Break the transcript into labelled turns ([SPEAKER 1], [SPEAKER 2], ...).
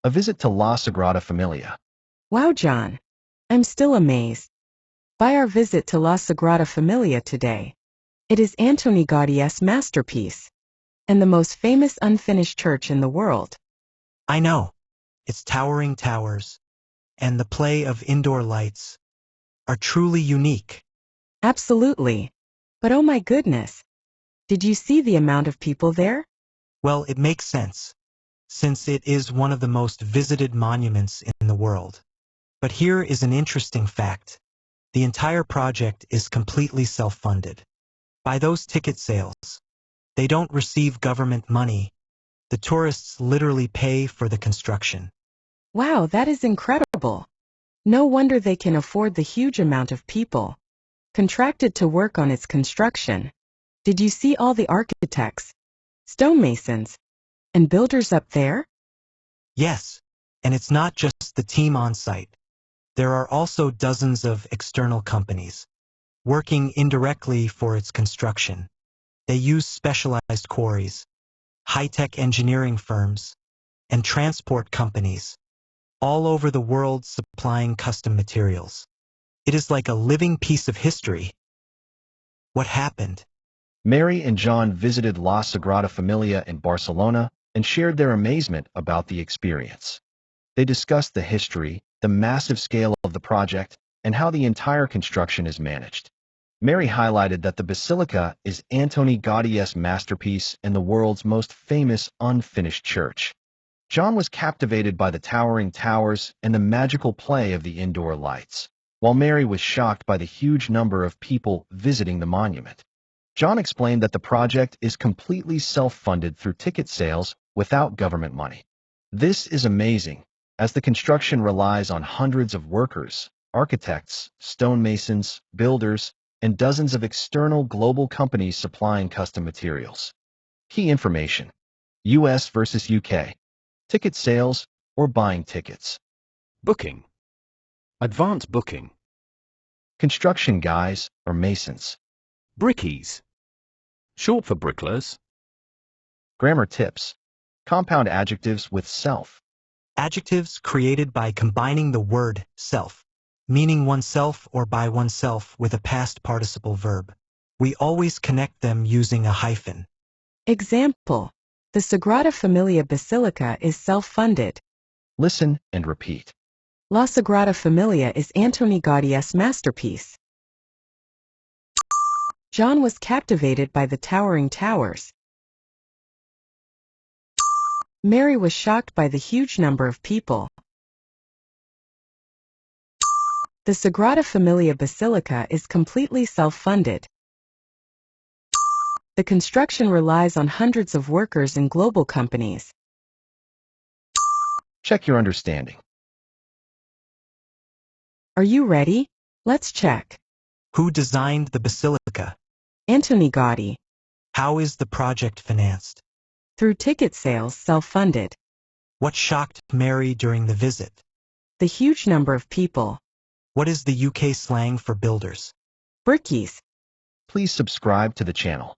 [SPEAKER 1] A visit to La Sagrada Familia.
[SPEAKER 2] Wow, John. I'm still amazed by our visit to La Sagrada Familia today. It is Antoni Gaudi's masterpiece and the most famous unfinished church in the world.
[SPEAKER 3] I know. Its towering towers and the play of indoor lights are truly unique.
[SPEAKER 2] Absolutely. But oh my goodness. Did you see the amount of people there?
[SPEAKER 3] Well, it makes sense, since it is one of the most visited monuments in the world. But here is an interesting fact. The entire project is completely self-funded. By those ticket sales, they don't receive government money. The tourists literally pay for the construction.
[SPEAKER 2] Wow, that is incredible. No wonder they can afford the huge amount of people contracted to work on its construction. Did you see all the architects, stonemasons, and builders up there?
[SPEAKER 3] Yes, and it's not just the team on site. There are also dozens of external companies working indirectly for its construction. They use specialized quarries, high-tech engineering firms, and transport companies all over the world supplying custom materials. It is like a living piece of history. What happened?
[SPEAKER 1] Mary and John visited La Sagrada Familia in Barcelona and shared their amazement about the experience. They discussed the history, the massive scale of the project, and how the entire construction is managed. Mary highlighted that the basilica is Antoni Gaudi's masterpiece and the world's most famous unfinished church. John was captivated by the towering towers and the magical play of the indoor lights, while Mary was shocked by the huge number of people visiting the monument. John explained that the project is completely self-funded through ticket sales without government money. This is amazing, as the construction relies on hundreds of workers, architects, stonemasons, builders, and dozens of external global companies supplying custom materials. Key information: US versus UK. Ticket sales or buying tickets.
[SPEAKER 4] Booking. Advance booking.
[SPEAKER 1] Construction guys or masons.
[SPEAKER 4] Brickies. Short for bricklers.
[SPEAKER 1] Grammar tips. Compound adjectives with self.
[SPEAKER 3] Adjectives created by combining the word self, meaning oneself or by oneself with a past participle verb. We always connect them using a hyphen.
[SPEAKER 2] Example: the Sagrada Familia Basilica is self-funded.
[SPEAKER 1] Listen and repeat.
[SPEAKER 2] La Sagrada Familia is Antoni Gaudi's masterpiece. John was captivated by the towering towers. Mary was shocked by the huge number of people. The Sagrada Familia Basilica is completely self-funded. The construction relies on hundreds of workers in global companies.
[SPEAKER 1] Check your understanding.
[SPEAKER 2] Are you ready? Let's check.
[SPEAKER 3] Who designed the basilica?
[SPEAKER 2] Antoni Gaudi.
[SPEAKER 3] How is the project financed?
[SPEAKER 2] Through ticket sales, self-funded.
[SPEAKER 3] What shocked Mary during the visit?
[SPEAKER 2] The huge number of people.
[SPEAKER 3] What is the UK slang for builders?
[SPEAKER 2] Brickies.
[SPEAKER 1] Please subscribe to the channel.